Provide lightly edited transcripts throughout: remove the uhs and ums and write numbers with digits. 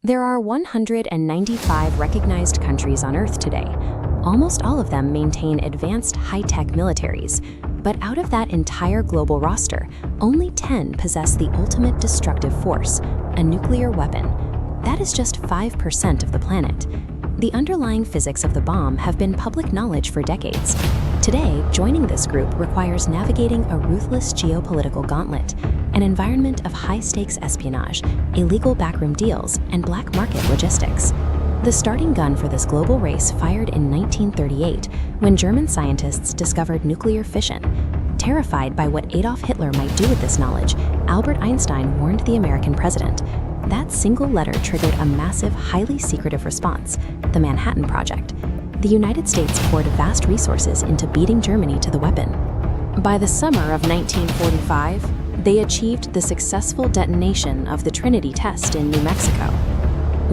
There are 195 recognized countries on Earth today. Almost all of them maintain advanced high-tech militaries. But out of that entire global roster, only 10 possess the ultimate destructive force, a nuclear weapon. That is just 5% of the planet. The underlying physics of the bomb have been public knowledge for decades. Today, joining this group requires navigating a ruthless geopolitical gauntlet, an environment of high-stakes espionage, illegal backroom deals, and black market logistics. The starting gun for this global race fired in 1938 when German scientists discovered nuclear fission. Terrified by what Adolf Hitler might do with this knowledge, Albert Einstein warned the American president. That single letter triggered a massive, highly secretive response, the Manhattan Project. The United States poured vast resources into beating Germany to the weapon. By the summer of 1945, they achieved the successful detonation of the Trinity test in New Mexico.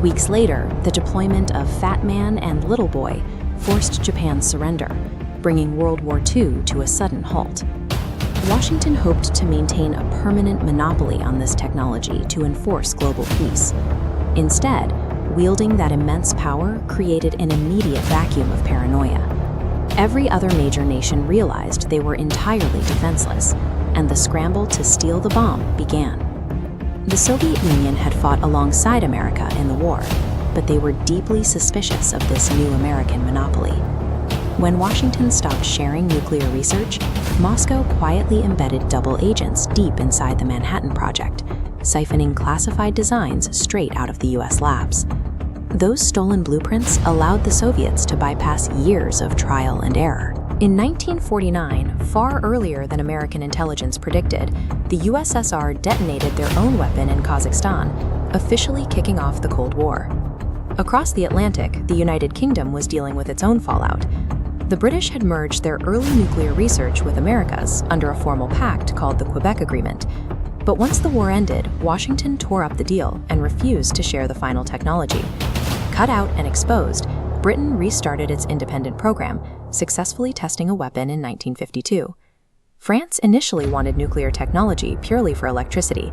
Weeks later, the deployment of Fat Man and Little Boy forced Japan's surrender, bringing World War II to a sudden halt. Washington hoped to maintain a permanent monopoly on this technology to enforce global peace. Instead, wielding that immense power created an immediate vacuum of paranoia. Every other major nation realized they were entirely defenseless, and the scramble to steal the bomb began. The Soviet Union had fought alongside America in the war, but they were deeply suspicious of this new American monopoly. When Washington stopped sharing nuclear research, Moscow quietly embedded double agents deep inside the Manhattan Project, siphoning classified designs straight out of the US labs. Those stolen blueprints allowed the Soviets to bypass years of trial and error. In 1949, far earlier than American intelligence predicted, the USSR detonated their own weapon in Kazakhstan, officially kicking off the Cold War. Across the Atlantic, the United Kingdom was dealing with its own fallout. The British had merged their early nuclear research with America's under a formal pact called the Quebec Agreement. But once the war ended, Washington tore up the deal and refused to share the final technology. Cut out and exposed, Britain restarted its independent program, successfully testing a weapon in 1952. France initially wanted nuclear technology purely for electricity.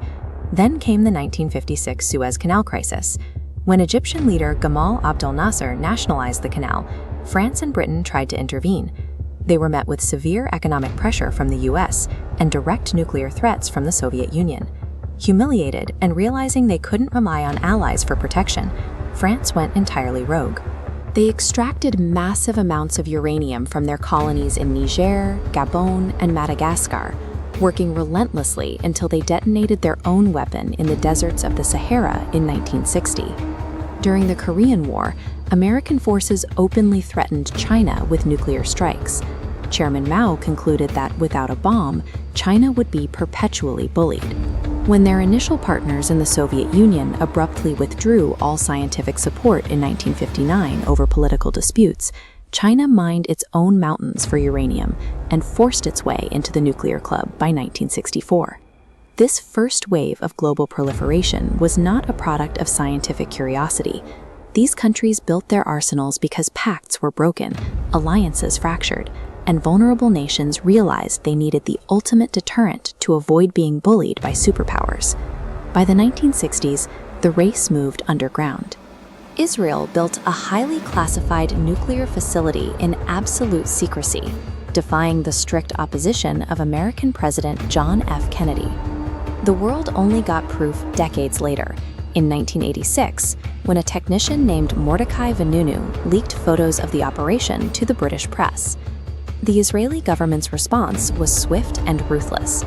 Then came the 1956 Suez Canal crisis. When Egyptian leader Gamal Abdel Nasser nationalized the canal, France and Britain tried to intervene. They were met with severe economic pressure from the US and direct nuclear threats from the Soviet Union. Humiliated and realizing they couldn't rely on allies for protection, France went entirely rogue. They extracted massive amounts of uranium from their colonies in Niger, Gabon, and Madagascar, working relentlessly until they detonated their own weapon in the deserts of the Sahara in 1960. During the Korean War, American forces openly threatened China with nuclear strikes. Chairman Mao concluded that without a bomb, China would be perpetually bullied. When their initial partners in the Soviet Union abruptly withdrew all scientific support in 1959 over political disputes, China mined its own mountains for uranium and forced its way into the nuclear club by 1964. This first wave of global proliferation was not a product of scientific curiosity. These countries built their arsenals because pacts were broken, alliances fractured, and vulnerable nations realized they needed the ultimate deterrent to avoid being bullied by superpowers. By the 1960s, the race moved underground. Israel built a highly classified nuclear facility in absolute secrecy, defying the strict opposition of American President John F. Kennedy. The world only got proof decades later, in 1986, when a technician named Mordecai Vanunu leaked photos of the operation to the British press. The Israeli government's response was swift and ruthless.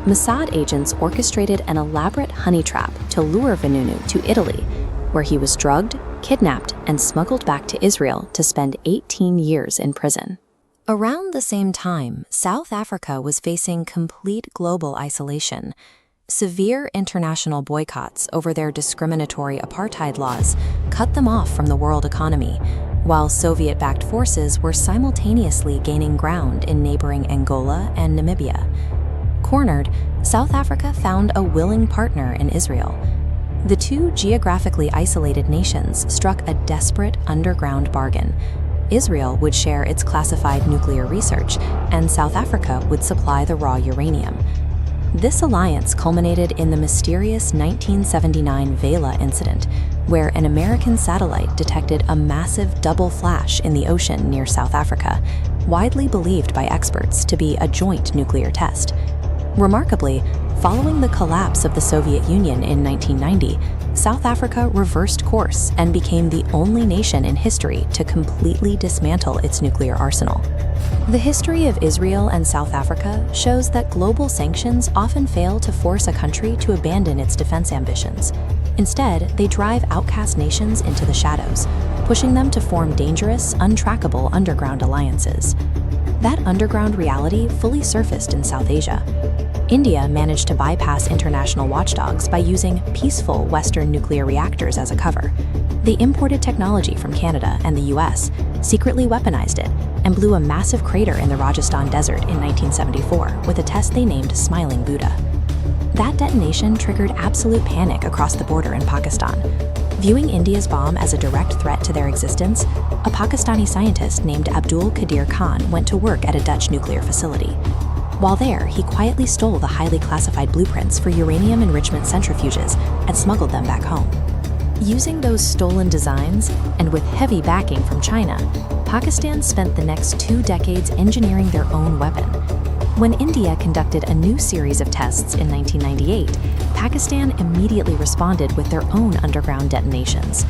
Mossad agents orchestrated an elaborate honey trap to lure Vanunu to Italy, where he was drugged, kidnapped, and smuggled back to Israel to spend 18 years in prison. Around the same time, South Africa was facing complete global isolation. Severe international boycotts over their discriminatory apartheid laws cut them off from the world economy, while Soviet-backed forces were simultaneously gaining ground in neighboring Angola and Namibia. Cornered, South Africa found a willing partner in Israel. The two geographically isolated nations struck a desperate underground bargain. Israel would share its classified nuclear research, and South Africa would supply the raw uranium. This alliance culminated in the mysterious 1979 Vela incident, where an American satellite detected a massive double flash in the ocean near South Africa, widely believed by experts to be a joint nuclear test. Remarkably, following the collapse of the Soviet Union in 1990, South Africa reversed course and became the only nation in history to completely dismantle its nuclear arsenal. The history of Israel and South Africa shows that global sanctions often fail to force a country to abandon its defense ambitions. Instead, they drive outcast nations into the shadows, pushing them to form dangerous, untrackable underground alliances. That underground reality fully surfaced in South Asia. India managed to bypass international watchdogs by using peaceful Western nuclear reactors as a cover. They imported technology from Canada and the US, secretly weaponized it, and blew a massive crater in the Rajasthan desert in 1974 with a test they named Smiling Buddha. That detonation triggered absolute panic across the border in Pakistan. Viewing India's bomb as a direct threat to their existence, a Pakistani scientist named Abdul Qadir Khan went to work at a Dutch nuclear facility. While there, he quietly stole the highly classified blueprints for uranium enrichment centrifuges and smuggled them back home. Using those stolen designs, and with heavy backing from China, Pakistan spent the next 2 decades engineering their own weapon. When India conducted a new series of tests in 1998, Pakistan immediately responded with their own underground detonations.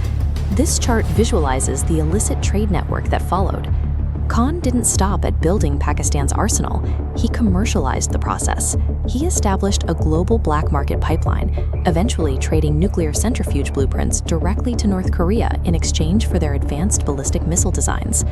This chart visualizes the illicit trade network that followed. Khan didn't stop at building Pakistan's arsenal, he commercialized the process. He established a global black market pipeline, eventually trading nuclear centrifuge blueprints directly to North Korea in exchange for their advanced ballistic missile designs.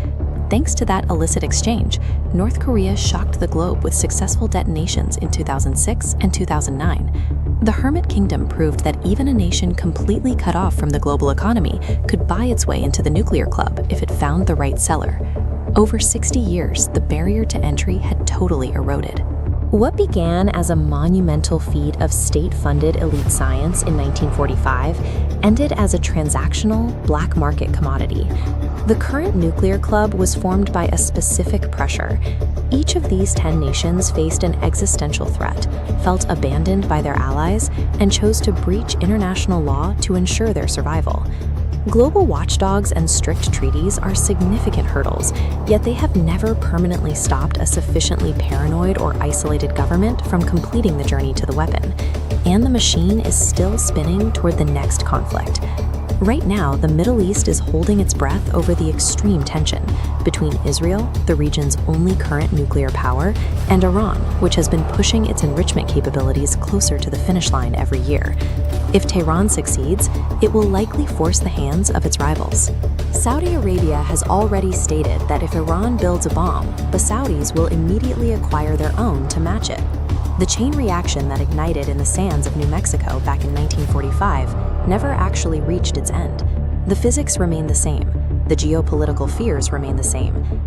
Thanks to that illicit exchange, North Korea shocked the globe with successful detonations in 2006 and 2009. The Hermit Kingdom proved that even a nation completely cut off from the global economy could buy its way into the nuclear club if it found the right seller. Over 60 years, the barrier to entry had totally eroded. What began as a monumental feat of state-funded elite science in 1945 ended as a transactional, black market commodity. The current nuclear club was formed by a specific pressure. Each of these 10 nations faced an existential threat, felt abandoned by their allies, and chose to breach international law to ensure their survival. Global watchdogs and strict treaties are significant hurdles, yet they have never permanently stopped a sufficiently paranoid or isolated government from completing the journey to the weapon. And the machine is still spinning toward the next conflict. Right now, the Middle East is holding its breath over the extreme tension between Israel, the region's only current nuclear power, and Iran, which has been pushing its enrichment capabilities closer to the finish line every year. If Tehran succeeds, it will likely force the hands of its rivals. Saudi Arabia has already stated that if Iran builds a bomb, the Saudis will immediately acquire their own to match it. The chain reaction that ignited in the sands of New Mexico back in 1945 never actually reached its end. The physics remain the same. The geopolitical fears remain the same.